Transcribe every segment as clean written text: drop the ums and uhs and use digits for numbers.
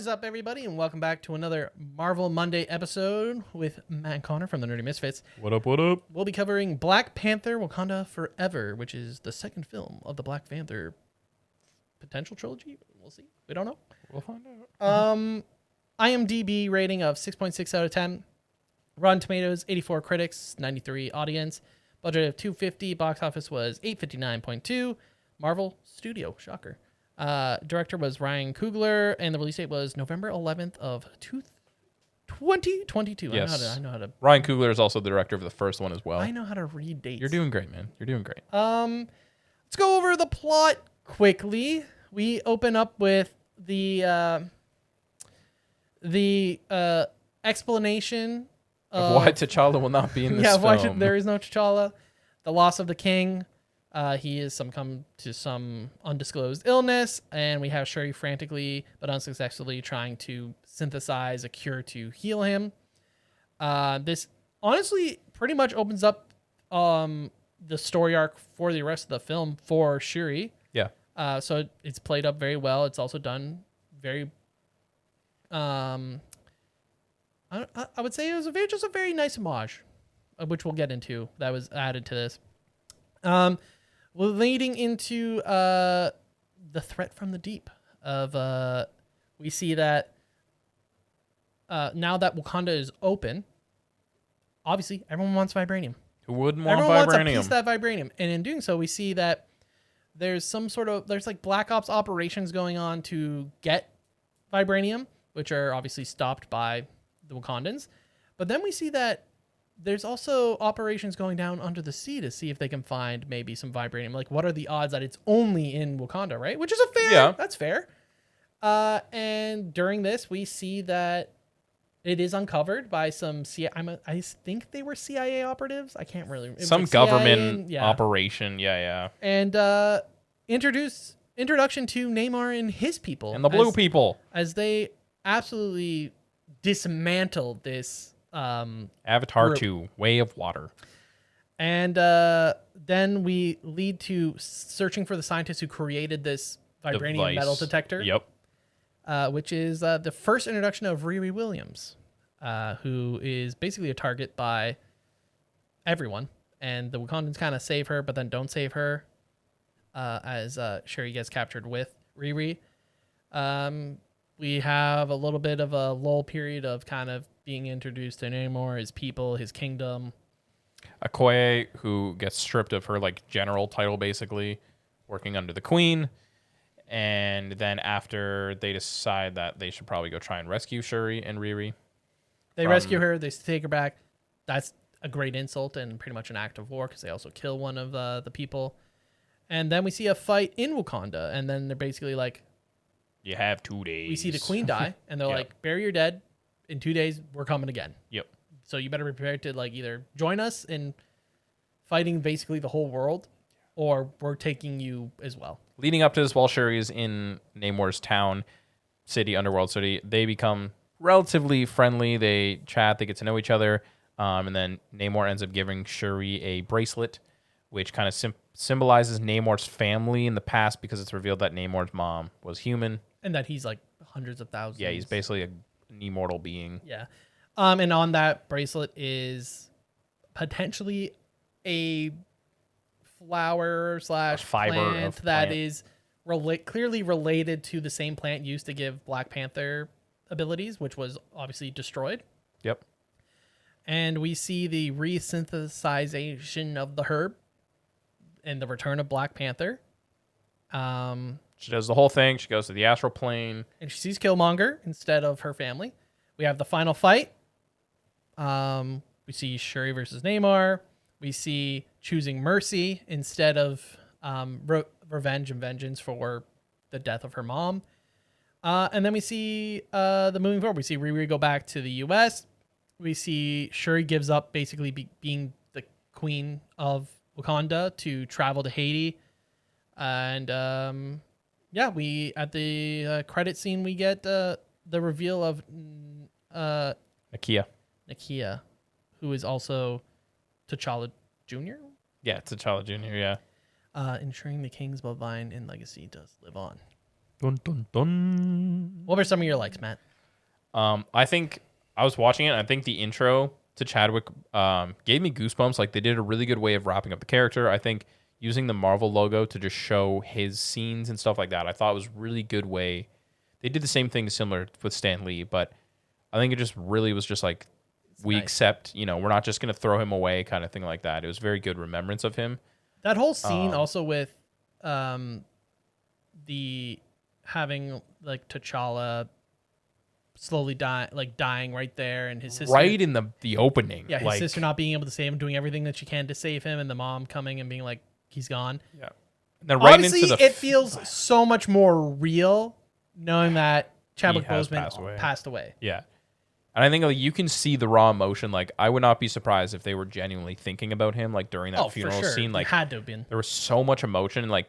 is up, everybody, and welcome back to another Marvel Monday episode with Matt and Connor from the Nerdy Misfits. What up, what up? We'll be covering Black Panther Wakanda Forever, which is the second film of the Black Panther potential trilogy. We'll see. We don't know. We'll find out. IMDb rating of 6.6 out of 10. Rotten Tomatoes, 84 critics, 93 audience. Budget of 250. Box office was 859.2. Marvel Studio. Shocker. Director was Ryan Coogler, and the release date was November 11th of 2022. Yes. I know how to. Ryan Coogler is also the director of the first one as well. I know how to read dates. You're doing great, man. You're doing great. Let's go over the plot quickly. We open up with the explanation of why T'Challa will not be in this film. Why there is no T'Challa. The loss of the king. He is succumbed to some undisclosed illness, and we have Shuri frantically but unsuccessfully trying to synthesize a cure to heal him. This honestly pretty much opens up the story arc for the rest of the film for Shuri. Yeah. So it's played up very well. It's also done very. I would say it was just a very nice homage, which we'll get into. That was added to this. Leading into the threat from the deep we see that now that Wakanda is open, obviously everyone wants vibranium. Who wouldn't want everyone vibranium? Wants a piece of that vibranium, and in doing so, we see that there's like Black Ops operations going on to get vibranium, which are obviously stopped by the Wakandans. But then we see that there's also operations going down under the sea to see if they can find maybe some vibranium. Like, what are the odds that it's only in Wakanda, right? Which is that's fair. And during this, we see that it is uncovered by some I think they were CIA operatives. I can't really. Some government operation. Yeah. And introduction to Namor and his people. And the blue people. As they absolutely dismantled this Avatar group. 2, Way of Water. And then we lead to searching for the scientists who created this vibranium metal detector. Yep. Which is the first introduction of Riri Williams, who is basically a target by everyone. And the Wakandans kind of save her, but then don't save her as Shuri gets captured with Riri. We have a little bit of a lull period of kind of being introduced to Namor, his people, his kingdom. Okoye, who gets stripped of her general title, basically, working under the Queen. And then after they decide that they should probably go try and rescue Shuri and Riri. They rescue her, they take her back. That's a great insult and pretty much an act of war because they also kill one of the people. And then we see a fight in Wakanda, and then they're basically like, you have 2 days. We see the Queen die, and they're like, bury your dead. In 2 days, we're coming again. Yep. So you better be prepared to either join us in fighting basically the whole world, or we're taking you as well. Leading up to this, while Shuri is in Namor's town, city, underworld city, they become relatively friendly. They chat, they get to know each other, and then Namor ends up giving Shuri a bracelet, which kind of symbolizes Namor's family in the past because it's revealed that Namor's mom was human. And that he's hundreds of thousands. Yeah, he's basically an immortal being. Yeah. And on that bracelet is potentially a flower / fiber plant that is clearly related to the same plant used to give Black Panther abilities, which was obviously destroyed. Yep. And we see the resynthesization of the herb and the return of Black Panther. She does the whole thing. She goes to the astral plane. And she sees Killmonger instead of her family. We have the final fight. We see Shuri versus Namor. We see choosing mercy instead of revenge and vengeance for the death of her mom. And then we see the moving forward. We see Riri go back to the U.S. We see Shuri gives up basically being the queen of Wakanda to travel to Haiti. And we at the credit scene we get the reveal of Nakia, who is also T'Challa Jr. Yeah, T'Challa Jr. Yeah. Ensuring the king's bloodline and legacy does live on. Dun, dun, dun. What were some of your likes, Matt? I think I was watching it. And I think the intro to Chadwick gave me goosebumps. Like they did a really good way of wrapping up the character. I think using the Marvel logo to just show his scenes and stuff like that, I thought was really good way. They did the same thing similar with Stan Lee, but I think it just really was just like we nice. accept, we're not just gonna throw him away, kind of thing like that. It was very good remembrance of him. That whole scene also with the having like T'Challa slowly dying right there, and his sister Right in the opening. Yeah, his sister not being able to save him, doing everything that she can to save him, and the mom coming and being like, he's gone. Yeah. And then right Obviously, into the it feels so much more real knowing that Chadwick Boseman passed away. Yeah. And I think like, you can see the raw emotion. Like, I would not be surprised if they were genuinely thinking about him, like, during that funeral for sure. scene. Like, it had to have been. There was so much emotion. And, like,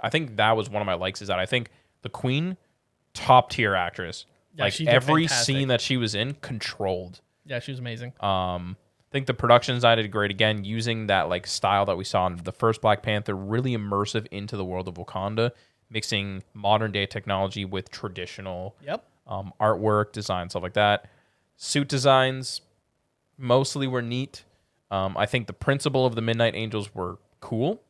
I think that was one of my likes is that I think the Queen, top tier actress. Yeah, like, every scene that she was in, controlled. Yeah, she was amazing. I think the production design did great. Again, using that, like, style that we saw in the first Black Panther, really immersive into the world of Wakanda, mixing modern day technology with traditional artwork, design, stuff like that. Suit designs mostly were neat. I think the principle of the Midnight Angels were cool.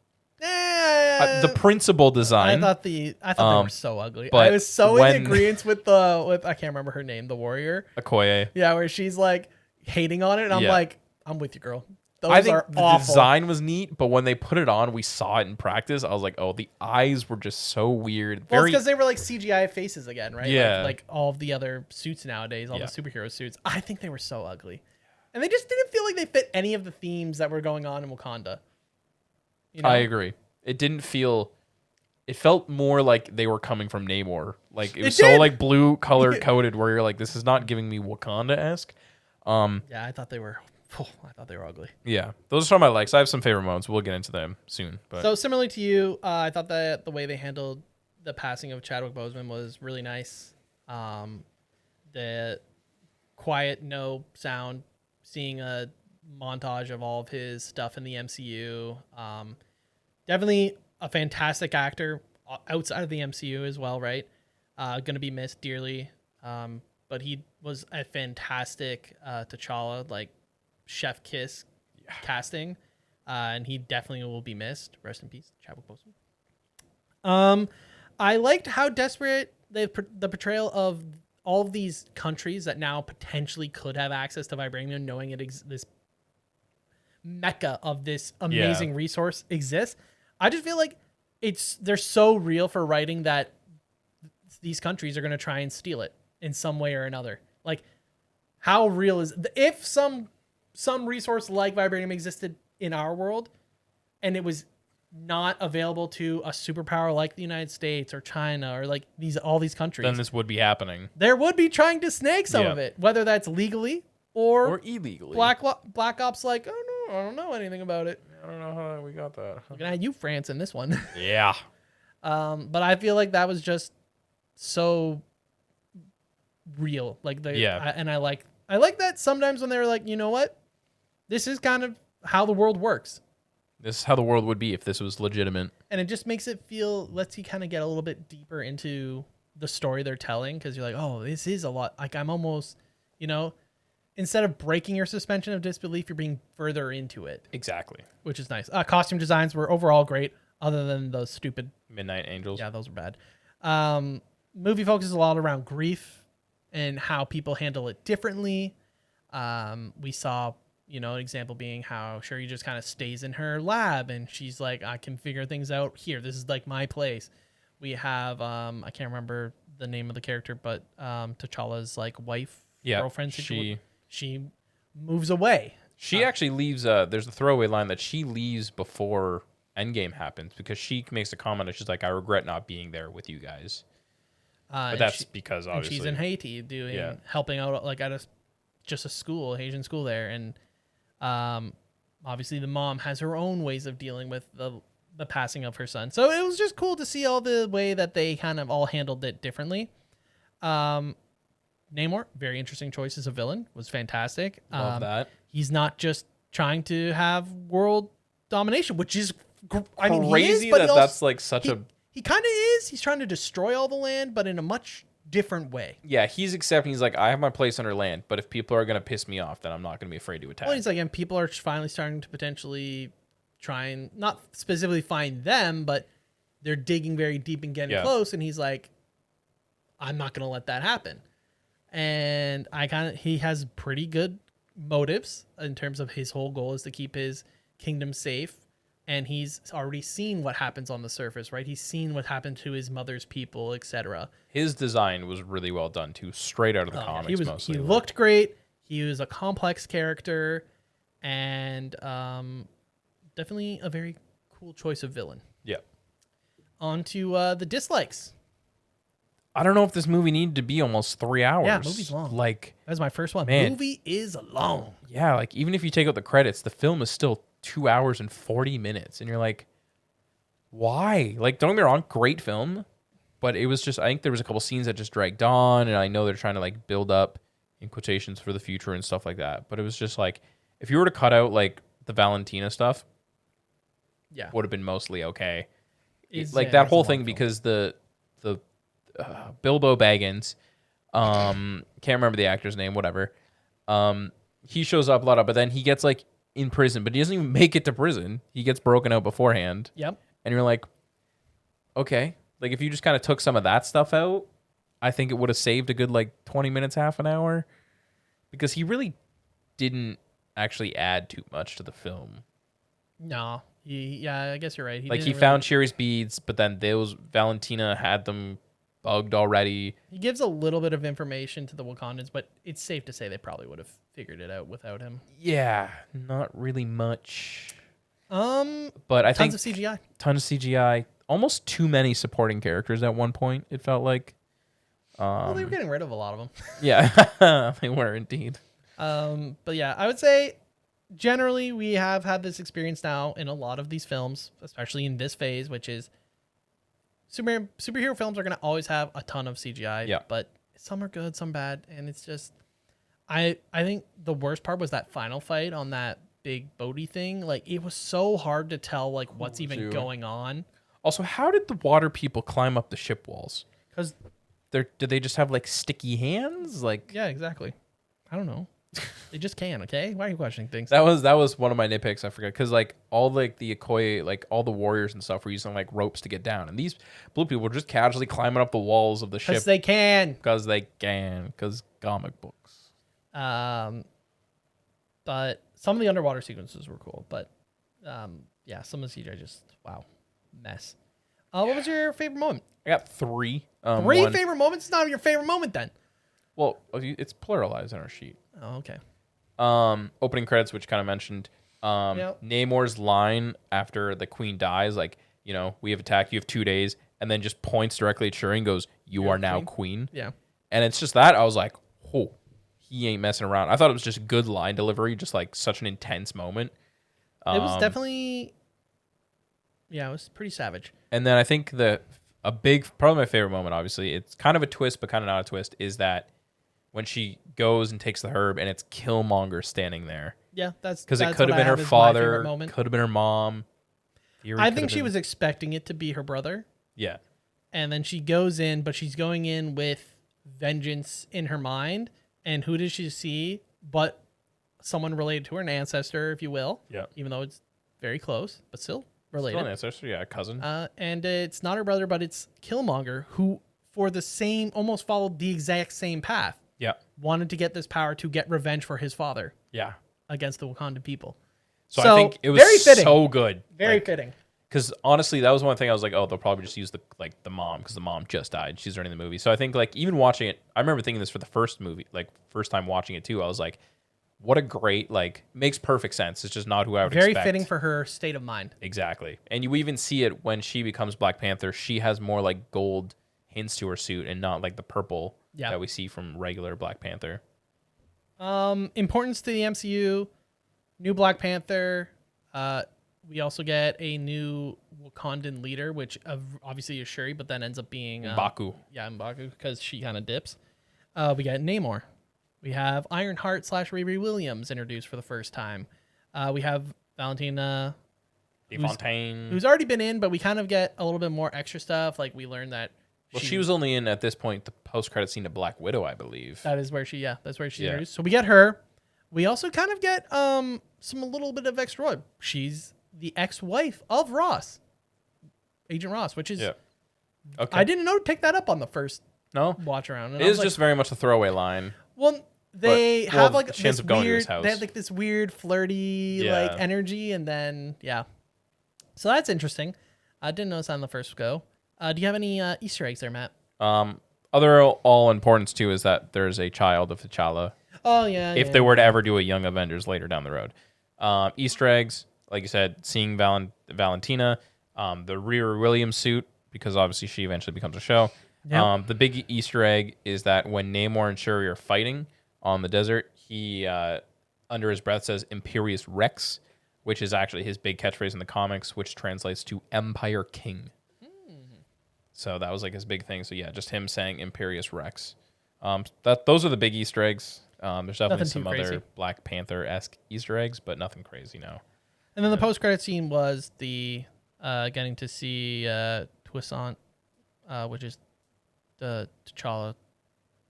The principal design. I thought they were so ugly. But I was so in agreement with I can't remember her name, the warrior. Okoye. Yeah, where she's like hating on it, and I'm like, I'm with you, girl. I think the design was neat, but when they put it on, we saw it in practice. I was like, oh, the eyes were just so weird. Well, it's because they were like CGI faces again, right? Yeah. Like all of the other suits nowadays, all the superhero suits. I think they were so ugly. And they just didn't feel like they fit any of the themes that were going on in Wakanda. I agree. It didn't feel... It felt more like they were coming from Namor. Like, it was so like blue color coded where you're like, this is not giving me Wakanda-esque. Yeah, I thought they were ugly. Yeah, those are some of my likes. I have some favorite moments. We'll get into them soon. But so similarly to you, I thought that the way they handled the passing of Chadwick Boseman was really nice. The quiet, no sound, seeing a montage of all of his stuff in the MCU. Definitely a fantastic actor outside of the MCU as well, right? Going to be missed dearly. But he was a fantastic T'Challa, like, chef kiss casting, and he definitely will be missed. Rest in peace, Chadwick Boseman. I liked how desperate the portrayal of all of these countries that now potentially could have access to vibranium, knowing this mecca of this amazing resource exists. I just feel like they're so real for writing that these countries are going to try and steal it in some way or another. Like, how real is if some resource like vibranium existed in our world and it was not available to a superpower like the United States or China or like all these countries, then this would be happening. There would be trying to snag some of it, whether that's legally or illegally. Black Ops like, oh no, I don't know anything about it. I don't know how we got that. Looking at you, France, in this one. Yeah. But I feel like that was just so real. Like I like that sometimes when they're like, you know what? This is kind of how the world works. This is how the world would be if this was legitimate. And it just makes it lets you kind of get a little bit deeper into the story they're telling, because you're like, oh, this is a lot. Like, I'm almost, instead of breaking your suspension of disbelief, you're being further into it. Exactly. Which is nice. Costume designs were overall great, other than those stupid Midnight Angels. Yeah, those were bad. Movie focuses a lot around grief and how people handle it differently. We saw, an example being how Shuri just kind of stays in her lab and she's like, I can figure things out here. This is like my place. We have, I can't remember the name of the character, but T'Challa's like girlfriend. She moves away. She actually leaves. There's a throwaway line that she leaves before Endgame happens because she makes a comment that she's like, I regret not being there with you guys. But that's because obviously she's in Haiti helping out like at just a school, Asian school there, and obviously the mom has her own ways of dealing with the passing of her son. So it was just cool to see all the way that they kind of all handled it differently. Namor, very interesting choice as a villain, was fantastic. Love that. He's not just trying to have world domination, which is crazy that's like such a He kind of is. He's trying to destroy all the land, but in a much different way. Yeah, he's accepting. He's like, I have my place under land, but if people are gonna piss me off, then I'm not gonna be afraid to attack. Well, he's like, and people are finally starting to potentially try and not specifically find them, but they're digging very deep and getting close. And he's like, I'm not going to let that happen. And he has pretty good motives in terms of his whole goal is to keep his kingdom safe. And he's already seen what happens on the surface, right? He's seen what happened to his mother's people, etc. His design was really well done too, straight out of the comics. Mostly. He looked great. He was a complex character, and definitely a very cool choice of villain. Yeah. On to the dislikes. I don't know if this movie needed to be almost 3 hours. Yeah, movie's long. Like, that's my first one. Man. Movie is long. Yeah, like even if you take out the credits, the film is still 2 hours and 40 minutes, and you're like, why? Like, don't get me wrong, great film, but it was just, I think there was a couple scenes that just dragged on, and I know they're trying to like build up in quotations for the future and stuff like that, but it was just like, if you were to cut out like the Valentina stuff, would have been mostly okay. Like that whole thing, because the Bilbo Baggins, can't remember the actor's name, whatever. He shows up a lot, but then he gets like in prison, but he doesn't even make it to prison. He gets broken out beforehand. Yep. And you're like, okay, like if you just kind of took some of that stuff out, I think it would have saved a good like 20 minutes, half an hour, because he really didn't actually add too much to the film. No. I guess you're right. He found Sherry's beads, but then Valentina had them bugged already. He gives a little bit of information to the Wakandans, but it's safe to say they probably would have figured it out without him. Yeah, not really much. But I think tons of CGI. Tons of CGI. Almost too many supporting characters at one point, it felt like. Well, they were getting rid of a lot of them. Yeah, they were indeed. But yeah, I would say generally we have had this experience now in a lot of these films, especially in this phase, which is superhero films are going to always have a ton of CGI. Yeah. But some are good, some bad, and it's just I think the worst part was that final fight on that big boaty thing. Like, it was so hard to tell like what's even going on. Also, how did the water people climb up the ship walls? Because did they just have like sticky hands? Like, yeah, exactly. I don't know. They just can. Okay, why are you questioning things? That was one of my nitpicks. I forgot, because like all like the Okoye, like all the warriors and stuff were using like ropes to get down, and these blue people were just casually climbing up the walls of the ship because they can. Because comic books. But some of the underwater sequences were cool. But yeah, some of the CGI just mess. What was your favorite moment? I got three. Favorite moments? It's not your favorite moment then. Well, it's pluralized on our sheet. Oh, okay. Opening credits, which kind of mentioned Namor's line after the queen dies, like, we have attacked, you have 2 days, and then just points directly at Shuri and goes, you are now queen. Yeah. And it's just that, I was like, oh, he ain't messing around. I thought it was just good line delivery, just like such an intense moment. It was definitely, it was pretty savage. And then I think probably my favorite moment, obviously, it's kind of a twist, but kind of not a twist, is that when she goes and takes the herb and it's Killmonger standing there. Yeah, that's because it could have been her father, could have been her mom. I think she was expecting it to be her brother. Yeah. And then she goes in, but she's going in with vengeance in her mind. And who does she see but someone related to her, an ancestor, if you will. Yeah. Even though it's very close, but still related. Still an ancestor, yeah, a cousin. And it's not her brother, but it's Killmonger, who almost followed the exact same path. Yeah. Wanted to get this power to get revenge for his father. Yeah. Against the Wakandan people. So I think it was very fitting. So good. Very fitting. Because honestly, that was one thing I was like, oh, they'll probably just use the mom, because the mom just died. She's running the movie. So I think like even watching it, I remember thinking this for the first movie, like first time watching it too. I was like, what a great, makes perfect sense. It's just not who I would expect. Very fitting for her state of mind. Exactly. And you even see it when she becomes Black Panther. She has more like gold hints to her suit and not like the purple that we see from regular Black Panther. Importance to the MCU, new Black Panther. We also get a new Wakandan leader, which obviously is Shuri, but then ends up being M'Baku. Yeah, M'Baku, because she kind of dips. We got Namor. We have Ironheart / Riri Williams introduced for the first time. We have Valentina Fontaine. who's already been in, but we kind of get a little bit more extra stuff. Like we learned that. Well, she was only in at this point the post-credit scene to Black Widow, I believe. That's where she's introduced. So we get her. We also kind of get a little bit of extra. She's the ex-wife of Ross, Agent Ross, which is Okay. I didn't pick that up on the first watch around. And it is just very much a throwaway line. Well, they have like she ends this up going to his weird. house. They have like this weird flirty like energy, and then so that's interesting. I didn't notice that on the first go. Do you have any Easter eggs there, Matt? Other all importance too is that there's a child of T'Challa. Oh yeah. If they were to ever do a Young Avengers later down the road, Easter eggs, like you said, seeing Valentina, the Riri Williams suit, because obviously she eventually becomes a show. Yep. The big Easter egg is that when Namor and Shuri are fighting on the desert, he under his breath says Imperious Rex, which is actually his big catchphrase in the comics, which translates to Empire King. So that was like his big thing. So yeah, just him saying Imperious Rex. Those are the big Easter eggs. There's definitely some other Black Panther-esque Easter eggs, but nothing crazy now. And then the post-credit scene was the getting to see Toussaint, which is the T'Challa,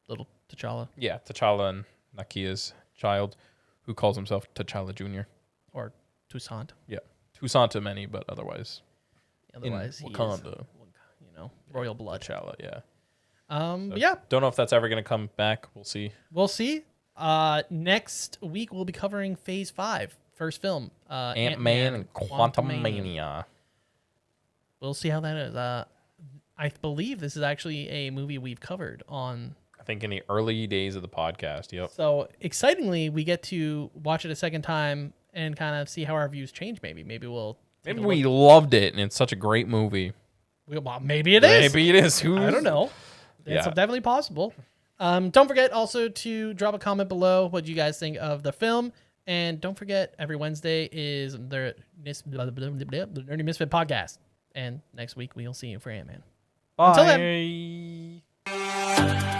little T'Challa. Yeah, T'Challa and Nakia's child, who calls himself T'Challa Jr. Or Toussaint. Yeah, Toussaint to many, but otherwise Otherwise, in Wakanda. Royal blood. T'Challa, yeah. But yeah. Don't know if that's ever going to come back. We'll see. We'll see. Next week, we'll be covering Phase 5, first film. Ant-Man and Quantumania. We'll see how that is. I believe this is actually a movie we've covered on... I think in the early days of the podcast, yep. So, excitingly, we get to watch it a second time and kind of see how our views change, maybe. Maybe we loved it, and it's such a great movie. Well, maybe it is. Maybe it is. I don't know. It's definitely possible. Don't forget also to drop a comment below what you guys think of the film. And don't forget, every Wednesday is the Nerdy Misfit podcast. And next week, we'll see you for Ant-Man. Bye. Until then.